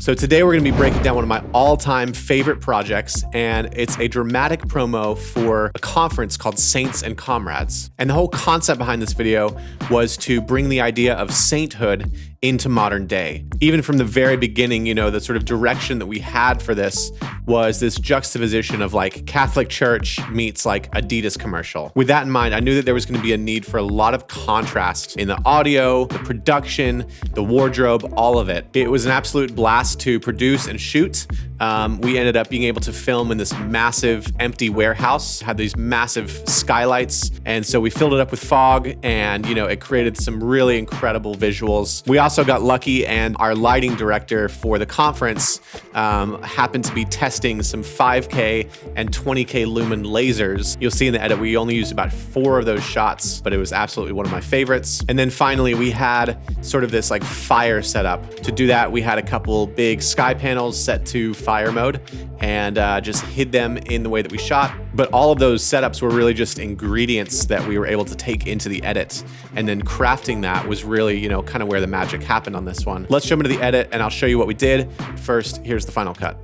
So today we're going to be breaking down one of my all-time favorite projects, and it's a dramatic promo for a conference called Saints and Comrades. And the whole concept behind this video was to bring the idea of sainthood into modern day. Even from the very beginning, the sort of direction that we had for this was this juxtaposition of like Catholic Church meets like Adidas commercial. With that in mind, I knew that there was going to be a need for a lot of contrast in the audio, the production, the wardrobe, all of it. It was an absolute blast to produce and shoot. We ended up being able to film in this massive empty warehouse, had these massive skylights. And so we filled it up with fog and, it created some really incredible visuals. We also got lucky, and our lighting director for the conference happened to be testing some 5K and 20K lumen lasers. You'll see in the edit, we only used about 4 of those shots, but it was absolutely one of my favorites. And then finally, we had sort of this like fire setup. To do that, we had a couple big sky panels set to fire mode and just hid them in the way that we shot. But all of those setups were really just ingredients that we were able to take into the edit. And then crafting that was really, kind of where the magic happened on this one. Let's jump into the edit and I'll show you what we did. First, here's the final cut.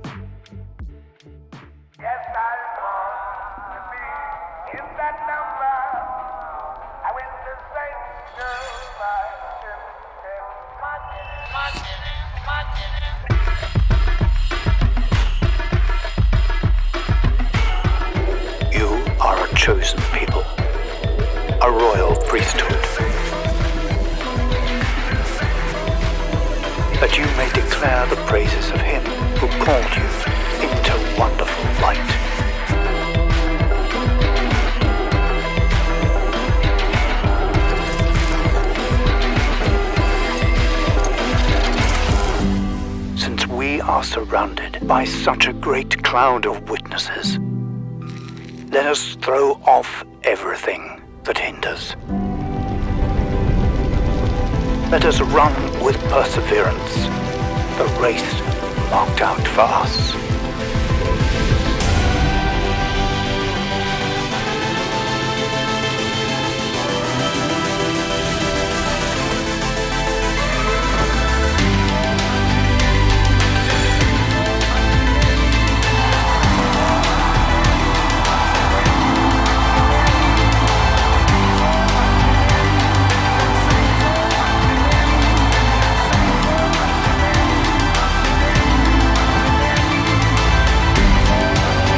Chosen people, a royal priesthood, that you may declare the praises of him who called you into wonderful light. Since we are surrounded by such a great cloud of witnesses, let us throw off everything that hinders. Let us run with perseverance the race marked out for us.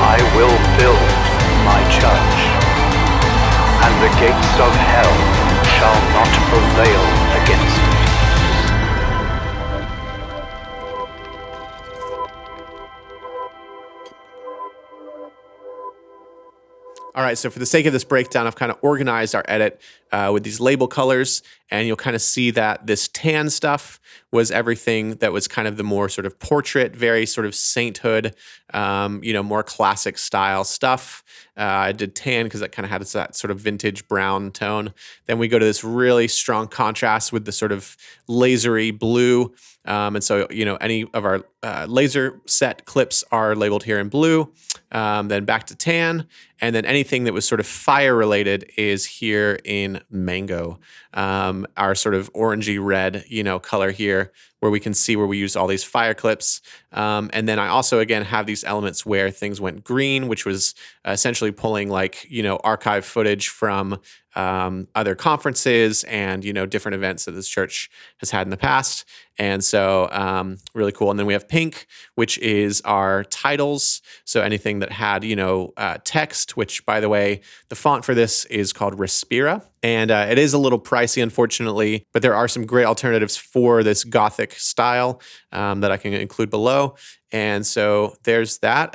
I will build my church, and the gates of hell shall not prevail against it. All right, so for the sake of this breakdown, I've kind of organized our edit with these label colors, and you'll kind of see that this tan stuff was everything that was kind of the more sort of portrait, very sort of sainthood, more classic style stuff. I did tan because that kind of had that sort of vintage brown tone. Then we go to this really strong contrast with the sort of lasery blue. And so, any of our laser set clips are labeled here in blue, then back to tan, and then anything that was sort of fire related is here in mango. Our sort of orangey red, color here, where we can see where we used all these fire clips. And then I also, again, have these elements where things went green, which was essentially pulling like, archive footage from other conferences and, different events that this church has had in the past. And so really cool. And then we have pink, which is our titles. So anything that had, text, which, by the way, the font for this is called Respira. And it is a little pricey, unfortunately, but there are some great alternatives for this Gothic style that I can include below. And so there's that.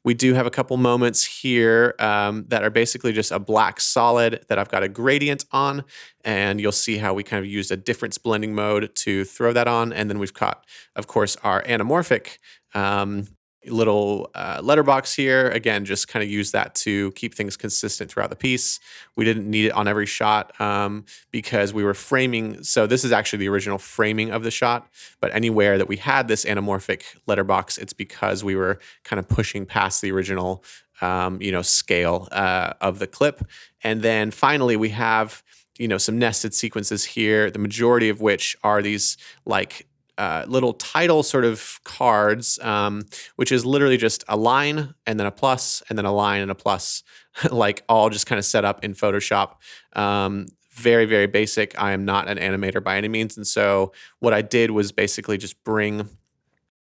We do have a couple moments here that are basically just a black solid that I've got a gradient on. And you'll see how we kind of used a difference blending mode to throw that on. And then we've got, of course, our anamorphic little letterbox here. Again, just kind of use that to keep things consistent throughout the piece. We didn't need it on every shot because we were framing. So this is actually the original framing of the shot, but anywhere that we had this anamorphic letterbox, it's because we were kind of pushing past the original scale of the clip. And then finally we have some nested sequences here, the majority of which are these like little title sort of cards, which is literally just a line and then a plus and then a line and a plus, like all just kind of set up in Photoshop. Very, very basic. I am not an animator by any means. And so what I did was basically just bring,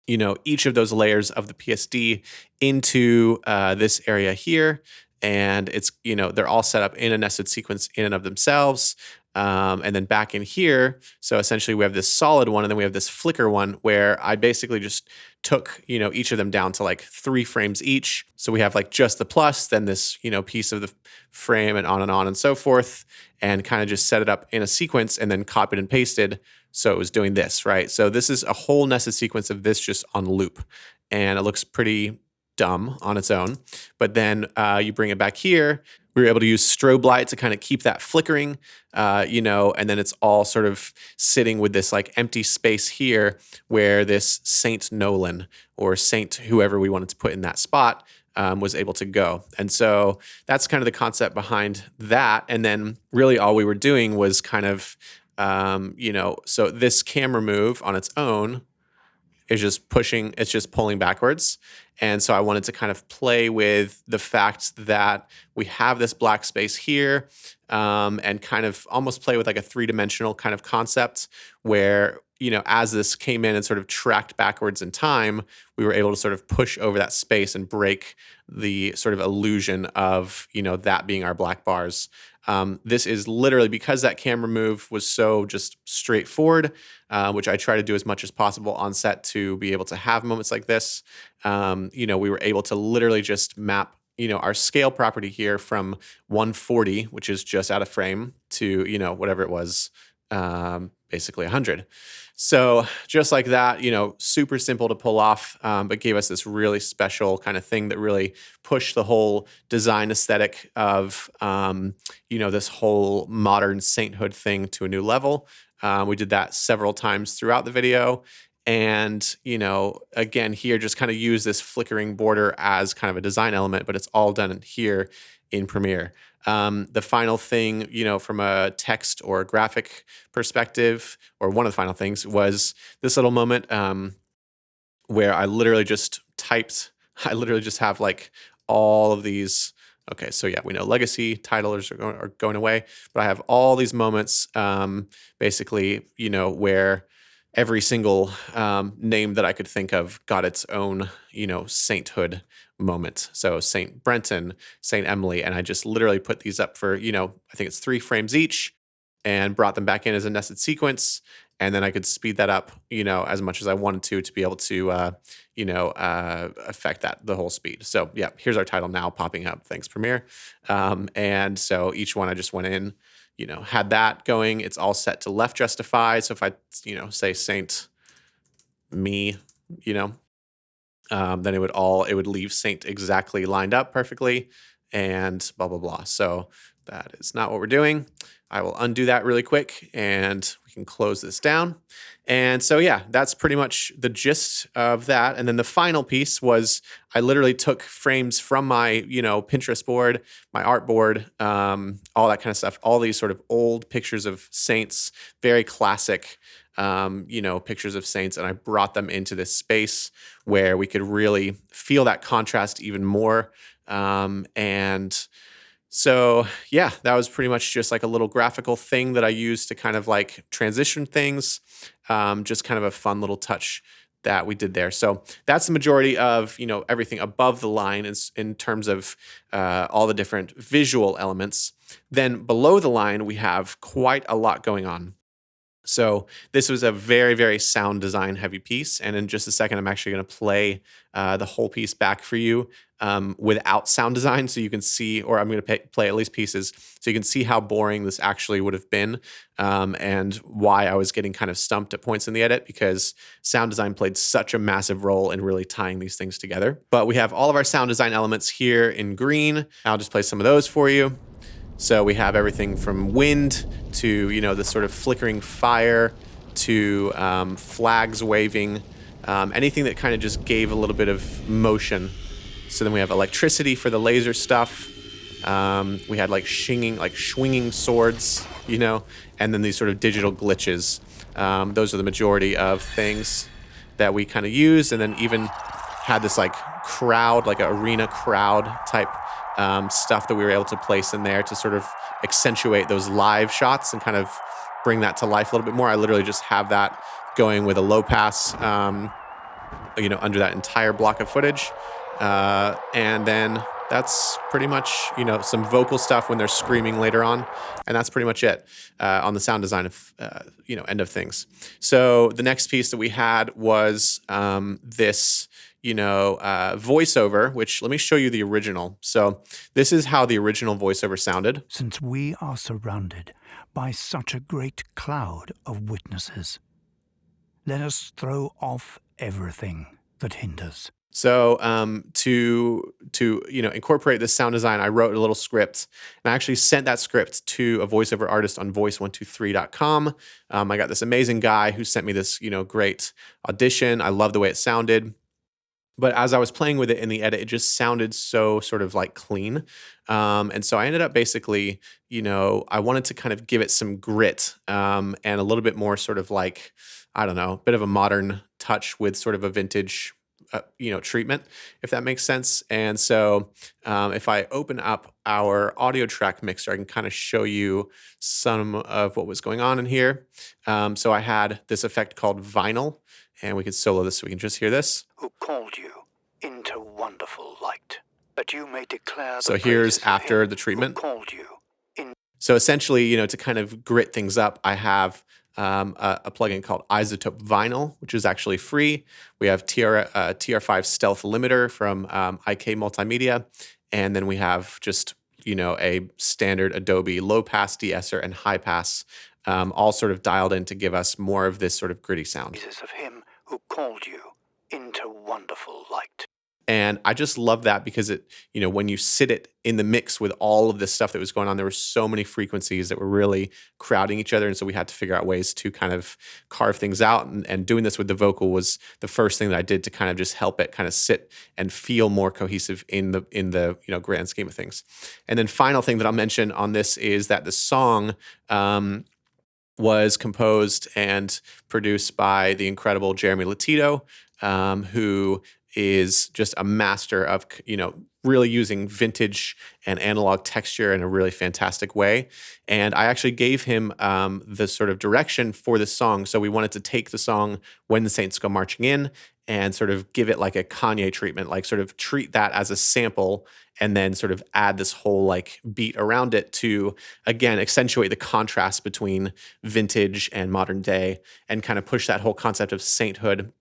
each of those layers of the PSD into this area here. And it's, they're all set up in a nested sequence in and of themselves. And then back in here, so essentially we have this solid one and then we have this flicker one where I basically just took, each of them down to like 3 frames each. So we have like just the plus, then this, piece of the frame and on and so forth, and kind of just set it up in a sequence and then copied and pasted. So it was doing this, right? So this is a whole nested sequence of this just on loop. And it looks pretty dumb on its own. But then you bring it back here. We were able to use strobe light to kind of keep that flickering, and then it's all sort of sitting with this like empty space here where this Saint Nolan or Saint whoever we wanted to put in that spot was able to go. And so that's kind of the concept behind that. And then really all we were doing was kind of, so this camera move on its own is just pushing, it's just pulling backwards. And so I wanted to kind of play with the fact that we have this black space here, and kind of almost play with like a 3-dimensional kind of concept where, as this came in and sort of tracked backwards in time, we were able to sort of push over that space and break the sort of illusion of, that being our black bars. This is literally because that camera move was so just straightforward, which I try to do as much as possible on set to be able to have moments like this. We were able to literally just map, our scale property here from 140, which is just out of frame, to, whatever it was, basically 100. So just like that, super simple to pull off, but gave us this really special kind of thing that really pushed the whole design aesthetic of, this whole modern sainthood thing to a new level. We did that several times throughout the video. And, again, here just kind of use this flickering border as kind of a design element, but it's all done here in Premiere. The final thing, from a text or a graphic perspective, or one of the final things, was this little moment where I literally just have like all of these. Okay, so yeah, we know legacy titles are going away, but I have all these moments, basically, where every single name that I could think of got its own, sainthood moment. So Saint Brenton, Saint Emily, and I just literally put these up for, I think it's 3 frames each, and brought them back in as a nested sequence. And then I could speed that up, as much as I wanted to be able to, affect the whole speed. So yeah, here's our title now popping up. Thanks, Premiere. And so each one I just went in, had that going. It's all set to left justify. So if I, say Saint Me, then it would leave Saint exactly lined up perfectly, and blah, blah, blah. So that is not what we're doing. I will undo that really quick and we can close this down. And so, yeah, that's pretty much the gist of that. And then the final piece was I literally took frames from my, Pinterest board, my art board, all that kind of stuff, all these sort of old pictures of saints, very classic, pictures of saints. And I brought them into this space where we could really feel that contrast even more. And so, yeah, that was pretty much just like a little graphical thing that I used to kind of like transition things. Just kind of a fun little touch that we did there. So that's the majority of, everything above the line in terms of all the different visual elements. Then below the line, we have quite a lot going on. So this was a very, very sound design heavy piece. And in just a second, I'm actually going to play the whole piece back for you without sound design, so you can see, or I'm going to play at least pieces, so you can see how boring this actually would have been, and why I was getting kind of stumped at points in the edit, because sound design played such a massive role in really tying these things together. But we have all of our sound design elements here in green. I'll just play some of those for you. So we have everything from wind to, this sort of flickering fire to flags waving, anything that kind of just gave a little bit of motion. So then we have electricity for the laser stuff. We had like swinging swords, and then these sort of digital glitches. Those are the majority of things that we kind of used, and then even had this like crowd, like an arena crowd type stuff that we were able to place in there to sort of accentuate those live shots and kind of bring that to life a little bit more. I literally just have that going with a low pass, under that entire block of footage. And then that's pretty much, some vocal stuff when they're screaming later on. And that's pretty much it on the sound design of, end of things. So the next piece that we had was this, voiceover, which let me show you the original. So this is how the original voiceover sounded. Since we are surrounded by such a great cloud of witnesses, let us throw off everything that hinders. So to incorporate this sound design, I wrote a little script, and I actually sent that script to a voiceover artist on voice123.com. I got this amazing guy who sent me this, great audition. I love the way it sounded. But as I was playing with it in the edit, it just sounded so sort of like clean. And so I ended up basically, I wanted to kind of give it some grit and a little bit more sort of like, I don't know, a bit of a modern touch with sort of a vintage treatment, if that makes sense. And so if I open up our audio track mixer, I can kind of show you some of what was going on in here. So I had this effect called vinyl, and we can solo this so we can just hear this. Who called you into wonderful light, that you may declare. So here's after the treatment. Who called you in. So essentially, to kind of grit things up, I have a plugin called Isotope Vinyl, which is actually free. We have TR5 Stealth Limiter from IK Multimedia. And then we have just, a standard Adobe low pass de-esser and high pass, all sort of dialed in to give us more of this sort of gritty sound. Jesus of him who called you into wonderful light. And I just love that because it, when you sit it in the mix with all of this stuff that was going on, there were so many frequencies that were really crowding each other. And so we had to figure out ways to kind of carve things out. And doing this with the vocal was the first thing that I did to kind of just help it kind of sit and feel more cohesive in the grand scheme of things. And then final thing that I'll mention on this is that the song was composed and produced by the incredible Jeremy Latito, who is just a master of, really using vintage and analog texture in a really fantastic way. And I actually gave him the sort of direction for this song. So we wanted to take the song When the Saints Go Marching In and sort of give it like a Kanye treatment, like sort of treat that as a sample and then sort of add this whole like beat around it to, again, accentuate the contrast between vintage and modern day and kind of push that whole concept of sainthood,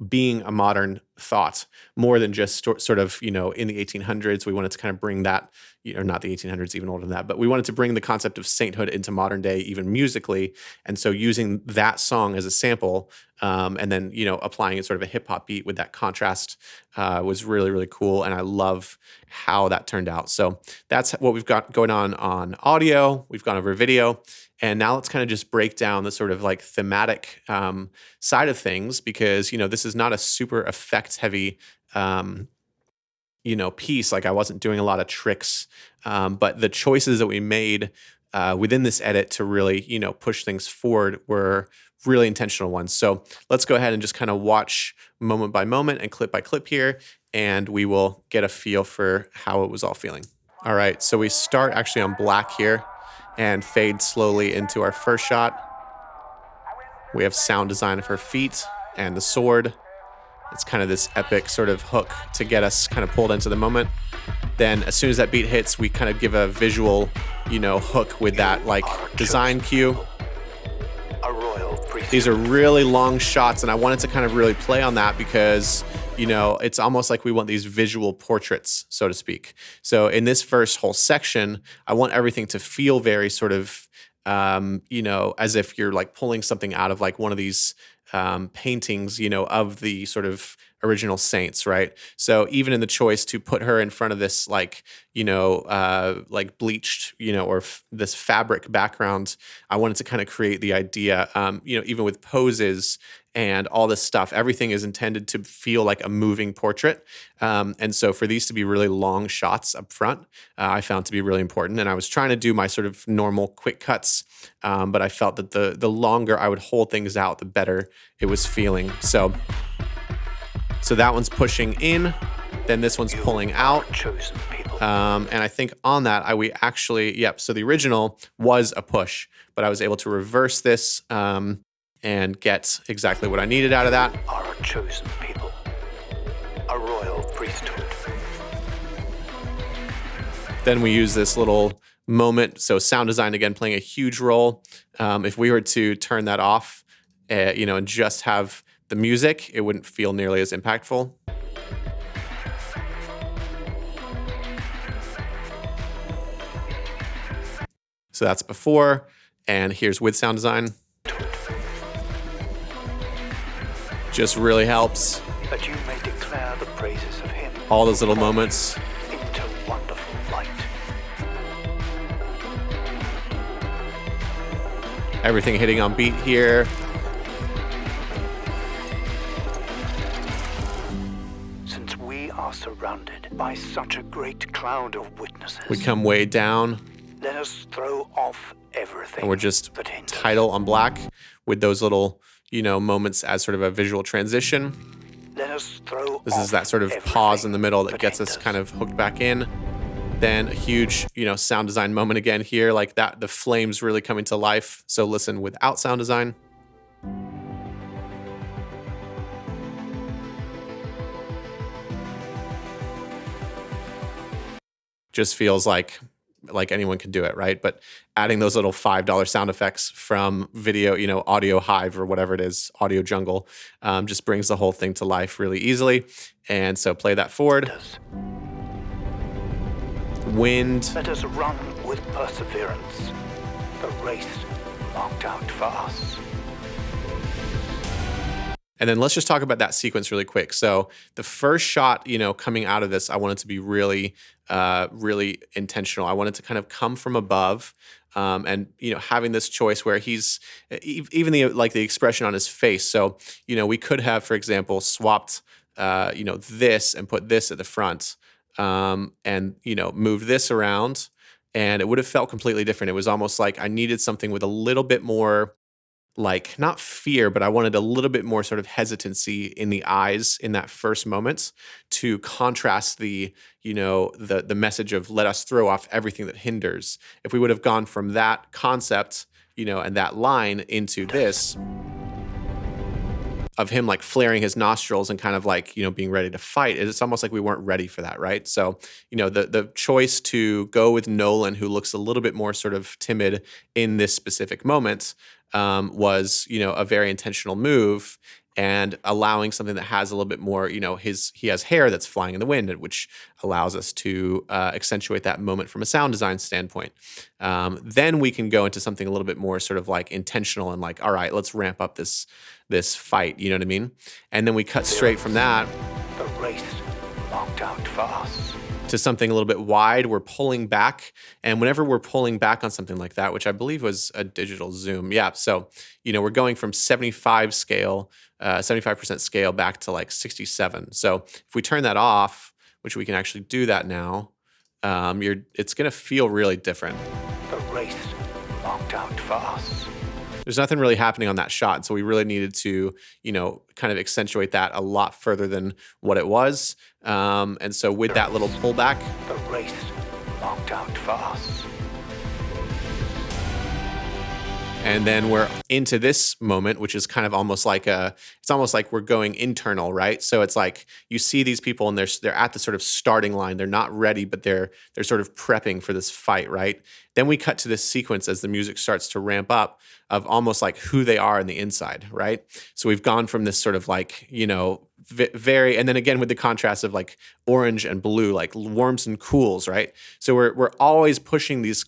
being a modern thought more than just sort of, in the 1800s. We wanted to kind of bring that, not the 1800s, even older than that, but we wanted to bring the concept of sainthood into modern day, even musically. And so using that song as a sample and then, applying it sort of a hip hop beat with that contrast was really, really cool. And I love how that turned out. So that's what we've got going on audio. We've gone over video. And now let's kind of just break down the sort of like thematic side of things because, this is not a super effects heavy, piece. Like I wasn't doing a lot of tricks, but the choices that we made within this edit to really, push things forward were really intentional ones. So let's go ahead and just kind of watch moment by moment and clip by clip here, and we will get a feel for how it was all feeling. All right, so we start actually on black here and fade slowly into our first shot. We have sound design of her feet and the sword. It's kind of this epic sort of hook to get us kind of pulled into the moment. Then as soon as that beat hits, we kind of give a visual, hook with that like design cue. These are really long shots, and I wanted to kind of really play on that because, it's almost like we want these visual portraits, so to speak. So in this first whole section, I want everything to feel very sort of, as if you're like pulling something out of like one of these paintings, of the sort of original saints, right? So even in the choice to put her in front of this like, like bleached, or this fabric background, I wanted to kind of create the idea, even with poses and all this stuff. Everything is intended to feel like a moving portrait. And so for these to be really long shots up front, I found to be really important. And I was trying to do my sort of normal quick cuts, but I felt that the longer I would hold things out, the better it was feeling. So that one's pushing in, then this one's pulling out. Chosen people. And I think on that, so the original was a push, but I was able to reverse this and get exactly what I needed out of that. Are a chosen people. A royal priesthood. Then we use this little moment. So sound design, again, playing a huge role. If we were to turn that off, and just have the music, it wouldn't feel nearly as impactful. So that's before, and here's with sound design. Just really helps. That you may declare the praises of him. All those little moments. Into wonderful light. Everything hitting on beat here. Since we are surrounded by such a great cloud of witnesses, We come way down, let us throw off everything. and we're just that hinders. title on black with those little, moments as sort of a visual transition. Let us throw This is off that sort of pause in the middle that gets us hinders. kind of hooked back in. Then a huge, sound design moment again here, like that, the flames really coming to life. So listen without sound design. Just feels like anyone can do it, right? But adding those little $5 sound effects from video, Audio Hive or whatever it is, Audio Jungle, just brings the whole thing to life really easily. And so play that forward. Wind. Let us run with perseverance the race marked out for us. And then let's just talk about that sequence really quick. So the first shot, coming out of this, I wanted to be really, really intentional. I wanted to kind of come from above, and having this choice where he's even the expression on his face. So we could have, for example, swapped this and put this at the front, and moved this around, and it would have felt completely different. It was almost like I needed something with a little bit more, like, not fear, but I wanted a little bit more sort of hesitancy in the eyes in that first moment to contrast the message of let us throw off everything that hinders. If we would have gone from that concept, and that line into this of him like flaring his nostrils and kind of like, being ready to fight, it's almost like we weren't ready for that, right? So, the choice to go with Nolan, who looks a little bit more sort of timid in this specific moment, was, a very intentional move, and allowing something that has a little bit more, he has hair that's flying in the wind, which allows us to accentuate that moment from a sound design standpoint. Then we can go into something a little bit more sort of like intentional and like, all right, let's ramp up this fight, you know what I mean? And then we cut straight from that The race marked out for us. to something a little bit wide. We're pulling back. And whenever we're pulling back on something like that, which I believe was a digital zoom. Yeah. So, we're going from 75% scale back to like 67. So if we turn that off, which we can actually do that now, it's going to feel really different. The race marked out for us. There's nothing really happening on that shot. So we really needed to, kind of accentuate that a lot further than what it was. And so with that little pullback, The race marked out for us. and then we're into this moment, which is kind of almost like it's almost like we're going internal, right? So it's like you see these people and they're at the sort of starting line. They're not ready, but they're sort of prepping for this fight, right? Then we cut to this sequence as the music starts to ramp up of almost like who they are on the inside, right? So we've gone from this sort of like, very, and then again with the contrast of like orange and blue, like warms and cools, right? So we're always pushing these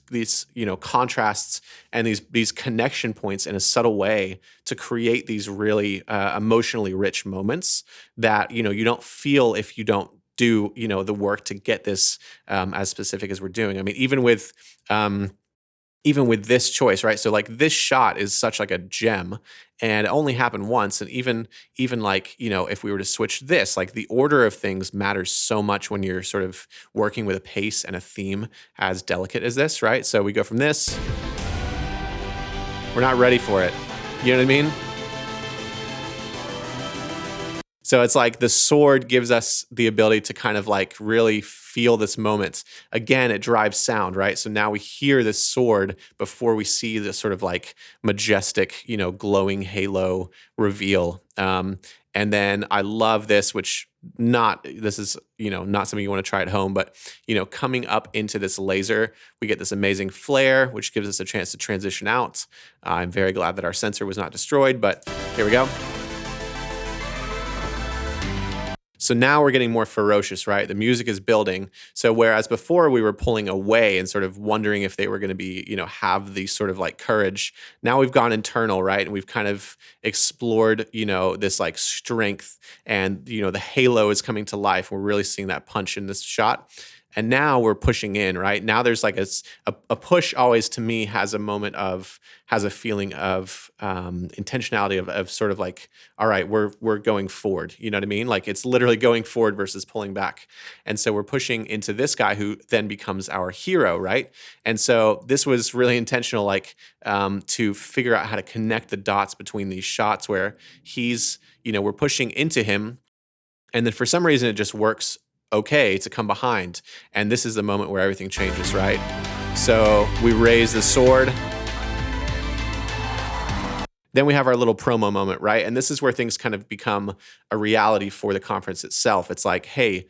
contrasts and these connection points in a subtle way to create these really emotionally rich moments that you don't feel if you don't do the work to get this as specific as we're doing. I mean, even with even with this choice, right? So like this shot is such like a gem, and it only happened once. And even like, if we were to switch this, like the order of things matters so much when you're sort of working with a pace and a theme as delicate as this, right? So we go from this. We're not ready for it. You know what I mean? So it's like the sword gives us the ability to kind of like really feel this moment. Again, it drives sound, right? So now we hear this sword before we see this sort of like majestic, glowing halo reveal. And then I love this, this is, not something you want to try at home, but, coming up into this laser, we get this amazing flare, which gives us a chance to transition out. I'm very glad that our sensor was not destroyed, but here we go. So now we're getting more ferocious, right? The music is building. So whereas before we were pulling away and sort of wondering if they were going to be, have these sort of like courage, now we've gone internal, right? And we've kind of explored, this like strength, and, the halo is coming to life. We're really seeing that punch in this shot. And now we're pushing in, right? Now there's like a push always to me has a feeling of intentionality of sort of like, all right, we're going forward. You know what I mean? Like it's literally going forward versus pulling back. And so we're pushing into this guy who then becomes our hero, right? And so this was really intentional, like to figure out how to connect the dots between these shots where he's, we're pushing into him, and then for some reason it just works okay to come behind. And this is the moment where everything changes, right? So we raise the sword. Then we have our little promo moment, right? And this is where things kind of become a reality for the conference itself. It's like, hey,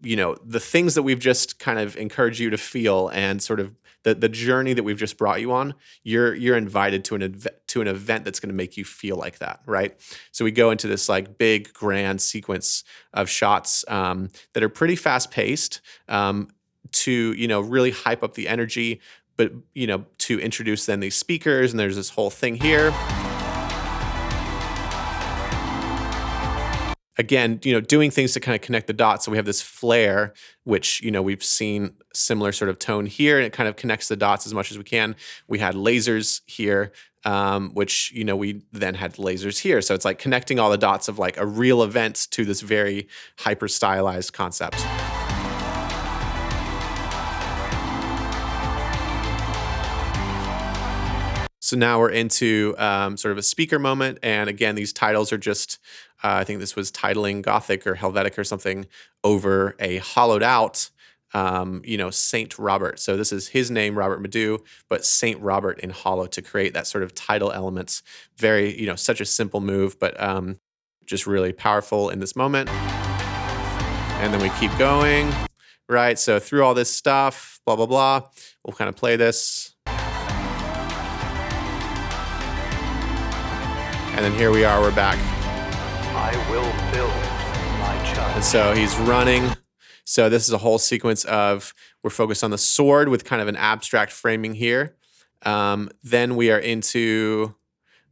the things that we've just kind of encouraged you to feel, and sort of the journey that we've just brought you on, you're invited to an event that's going to make you feel like that, right? So we go into this like big grand sequence of shots that are pretty fast paced to really hype up the energy, but to introduce then these speakers, and there's this whole thing here. Again, doing things to kind of connect the dots. So we have this flare, which, we've seen similar sort of tone here, and it kind of connects the dots as much as we can. We had lasers here, which, we then had lasers here. So it's like connecting all the dots of like a real event to this very hyper stylized concept. So now we're into sort of a speaker moment. And again, these titles are just, I think this was titling Gothic or Helvetic or something over a hollowed out, Saint Robert. So this is his name, Robert Madu, but Saint Robert in hollow to create that sort of title elements. Very, such a simple move, but just really powerful in this moment. And then we keep going, right? So through all this stuff, blah, blah, blah, we'll kind of play this. And then here we are, we're back. I will build my church. And so he's running. So this is a whole sequence of, we're focused on the sword with kind of an abstract framing here. Then we are into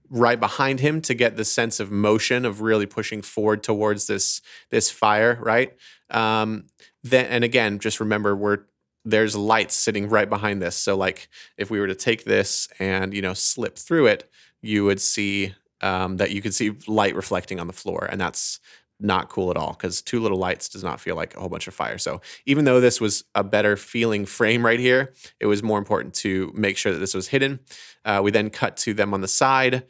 right behind him to get the sense of motion of really pushing forward towards this fire, right? And again, just remember there's lights sitting right behind this. So like if we were to take this and, slip through it, you would see that you could see light reflecting on the floor, and that's not cool at all because two little lights does not feel like a whole bunch of fire. So even though this was a better feeling frame right here, it was more important to make sure that this was hidden. We then cut to them on the side,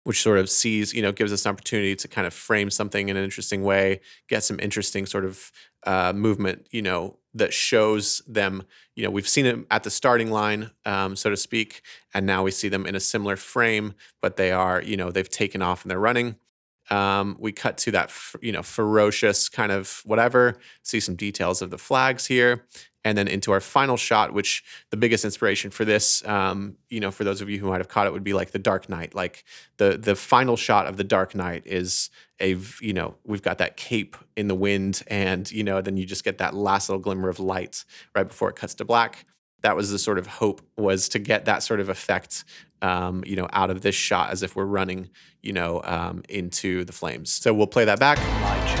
which sort of gives us an opportunity to kind of frame something in an interesting way, get some interesting sort of movement, that shows them, we've seen them at the starting line, so to speak, and now we see them in a similar frame, but they are, they've taken off and they're running. We cut to that, ferocious kind of whatever, see some details of the flags here, and then into our final shot, which the biggest inspiration for this, for those of you who might have caught it, would be like the Dark Knight. Like the final shot of the Dark Knight is we've got that cape in the wind, and, then you just get that last little glimmer of light right before it cuts to black. That was the sort of hope, was to get that sort of effect, out of this shot as if we're running, into the flames. So we'll play that back. My church,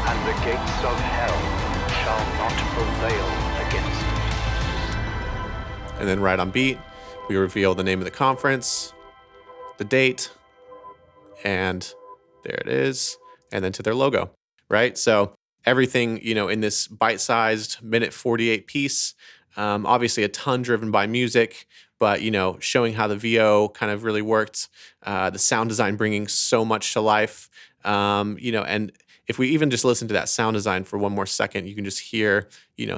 and the gates of hell shall not prevail against it. And then right on beat, we reveal the name of the conference, the date, and there it is. And then to their logo, right? So everything, in this bite-sized minute 48 piece, obviously a ton driven by music, but, showing how the VO kind of really worked, the sound design bringing so much to life, and if we even just listen to that sound design for one more second, you can just hear,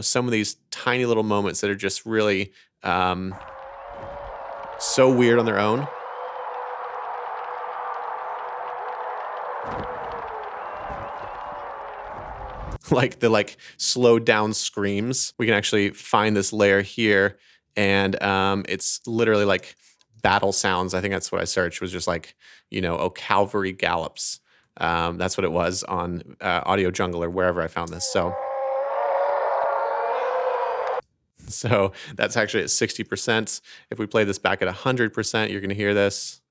some of these tiny little moments that are just really so weird on their own. Like the slowed down screams. We can actually find this layer here, and it's literally like battle sounds. I think that's what I searched, was just like, oh, cavalry gallops. That's what it was on Audio Jungle or wherever I found this. So that's actually at 60%. If we play this back at 100%, you're going to hear this.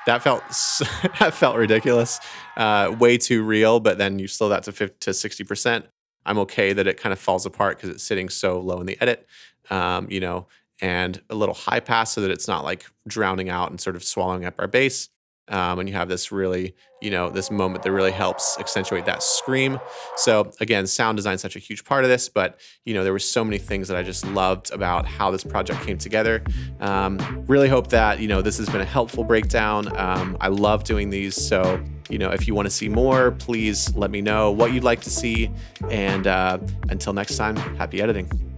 That felt ridiculous, way too real. But then you slow that to 60%. I'm okay that it kind of falls apart because it's sitting so low in the edit, and a little high pass so that it's not like drowning out and sort of swallowing up our bass. And you have this really, this moment that really helps accentuate that scream. So again, sound design is such a huge part of this, but there were so many things that I just loved about how this project came together. Really hope that, this has been a helpful breakdown. I love doing these. So, if you want to see more, please let me know what you'd like to see. And until next time, happy editing.